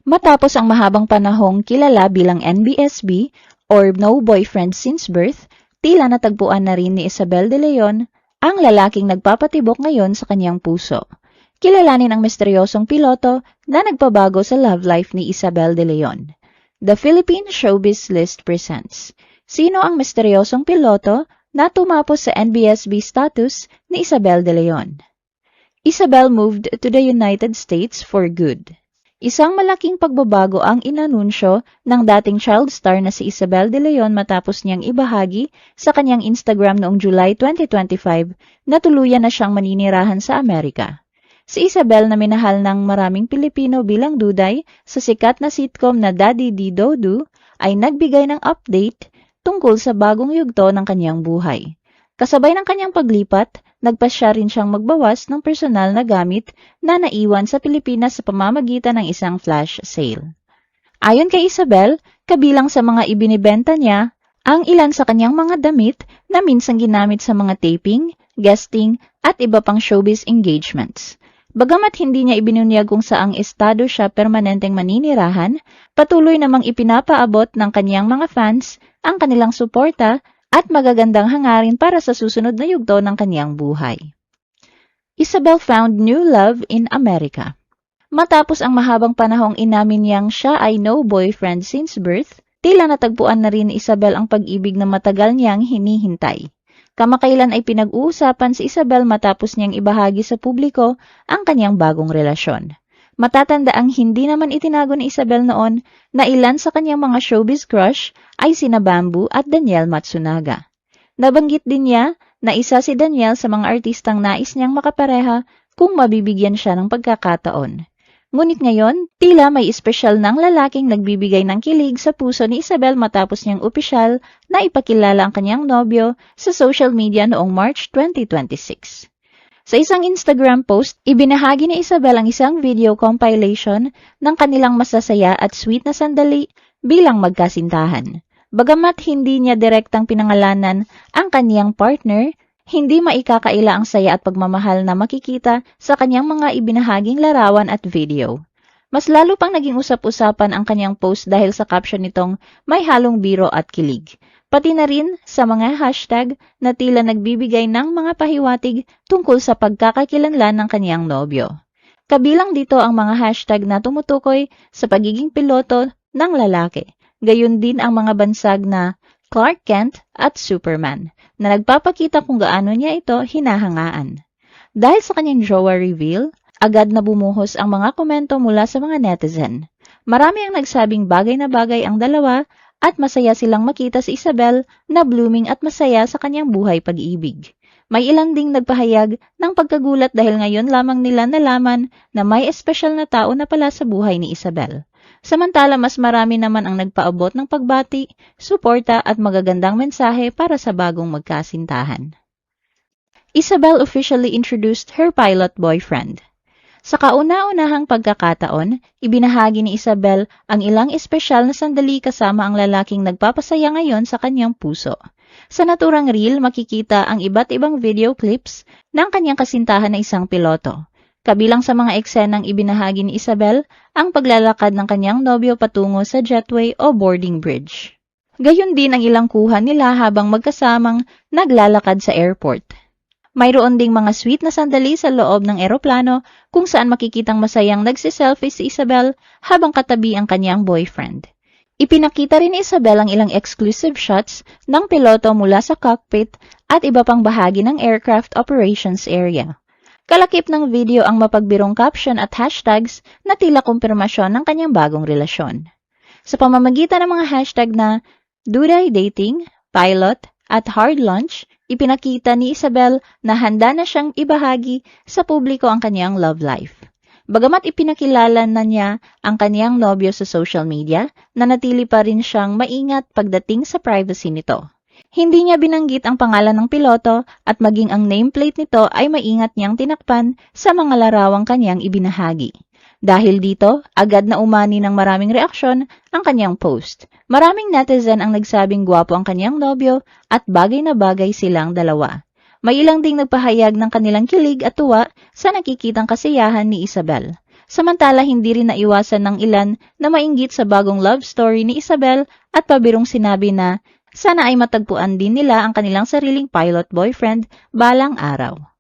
Matapos ang mahabang panahong kilala bilang NBSB or No Boyfriend Since Birth, tila natagpuan na rin ni Isabel De Leon ang lalaking nagpapatibok ngayon sa kanyang puso. Kilalanin ang misteryosong piloto na nagpabago sa love life ni Isabel De Leon. The Philippine Showbiz List presents: sino ang misteryosong piloto na tumapos sa NBSB status ni Isabel De Leon? Isabel moved to the United States for good. Isang malaking pagbabago ang inanunsyo ng dating child star na si Isabel De Leon matapos niyang ibahagi sa kanyang Instagram noong July 2025 na tuluyan na siyang maninirahan sa Amerika. Si Isabel na minahal ng maraming Pilipino bilang duday sa sikat na sitcom na Daddy Di Do ay nagbigay ng update tungkol sa bagong yugto ng kanyang buhay. Kasabay ng kanyang paglipat, nagpasya rin siyang magbawas ng personal na gamit na naiwan sa Pilipinas sa pamamagitan ng isang flash sale. Ayon kay Isabel, kabilang sa mga ibinibenta niya ang ilan sa kanyang mga damit na minsang ginamit sa mga taping, guesting, at iba pang showbiz engagements. Bagamat hindi niya ibinunyag kung saang estado siya permanenteng maninirahan, patuloy namang ipinapaabot ng kanyang mga fans ang kanilang suporta at magagandang hangarin para sa susunod na yugto ng kanyang buhay. Isabel found new love in America. Matapos ang mahabang panahong inamin niyang siya ay no boyfriend since birth, tila natagpuan na rin ni Isabel ang pag-ibig na matagal niyang hinihintay. Kamakailan ay pinag-uusapan si Isabel matapos niyang ibahagi sa publiko ang kanyang bagong relasyon. Matatandaang hindi naman itinago ni Isabel noon na ilan sa kanyang mga showbiz crush ay sina Bamboo at Danielle Matsunaga. Nabanggit din niya na isa si Danielle sa mga artistang nais niyang makapareha kung mabibigyan siya ng pagkakataon. Ngunit ngayon, tila may espesyal ng lalaking nagbibigay ng kilig sa puso ni Isabel matapos niyang opisyal na ipakilala ang kanyang nobyo sa social media noong March 2026. Sa isang Instagram post, ibinahagi ni Isabel ang isang video compilation ng kanilang masasaya at sweet na sandali bilang magkasintahan. Bagamat hindi niya direktang pinangalanan ang kaniyang partner, hindi maikakaila ang saya at pagmamahal na makikita sa kanyang mga ibinahaging larawan at video. Mas lalo pang naging usap-usapan ang kanyang post dahil sa caption nitong may halong biro at kilig. Pati na rin sa mga hashtag na tila nagbibigay ng mga pahiwatig tungkol sa pagkakakilanlan ng kanyang nobyo. Kabilang dito ang mga hashtag na tumutukoy sa pagiging piloto ng lalaki. Gayon din ang mga bansag na Clark Kent at Superman na nagpapakita kung gaano niya ito hinahangaan. Dahil sa kanyang jowa reveal, agad na bumuhos ang mga komento mula sa mga netizen. Marami ang nagsabing bagay na bagay ang dalawa at masaya silang makita si Isabel na blooming at masaya sa kanyang buhay pag-ibig. May ilan ding nagpahayag ng pagkagulat dahil ngayon lamang nila nalaman na may espesyal na tao na pala sa buhay ni Isabel. Samantala mas marami naman ang nagpaabot ng pagbati, suporta at magagandang mensahe para sa bagong magkasintahan. Isabel officially introduced her pilot boyfriend. Sa kauna-unahang pagkakataon, ibinahagi ni Isabel ang ilang espesyal na sandali kasama ang lalaking nagpapasaya ngayon sa kanyang puso. Sa naturang reel, makikita ang iba't ibang video clips ng kanyang kasintahan na isang piloto. Kabilang sa mga eksenang ibinahagi ni Isabel, ang paglalakad ng kanyang nobyo patungo sa jetway o boarding bridge. Gayon din ang ilang kuha nila habang magkasamang naglalakad sa airport. Mayroon ding mga sweet na sandali sa loob ng eroplano kung saan makikitang masayang nagsiselfie si Isabel habang katabi ang kanyang boyfriend. Ipinakita rin ni Isabel ang ilang exclusive shots ng piloto mula sa cockpit at iba pang bahagi ng aircraft operations area. Kalakip ng video ang mapagbirong caption at hashtags na tila kumpirmasyon ng kanyang bagong relasyon. Sa pamamagitan ng mga hashtag na Duday Dating, Pilot, at Hard Launch, ipinakita ni Isabel na handa na siyang ibahagi sa publiko ang kanyang love life. Bagamat ipinakilala na niya ang kanyang nobyo sa social media, nanatili pa rin siyang maingat pagdating sa privacy nito. Hindi niya binanggit ang pangalan ng piloto at maging ang nameplate nito ay maingat niyang tinakpan sa mga larawang kanyang ibinahagi. Dahil dito, agad na umani ng maraming reaksyon ang kanyang post. Maraming netizen ang nagsabing gwapo ang kanyang nobyo at bagay na bagay silang dalawa. May ilang ding nagpahayag ng kanilang kilig at tuwa sa nakikitang kasiyahan ni Isabel. Samantala, hindi rin naiwasan ng ilan na mainggit sa bagong love story ni Isabel at pabirong sinabi na sana ay matagpuan din nila ang kanilang sariling pilot boyfriend balang araw.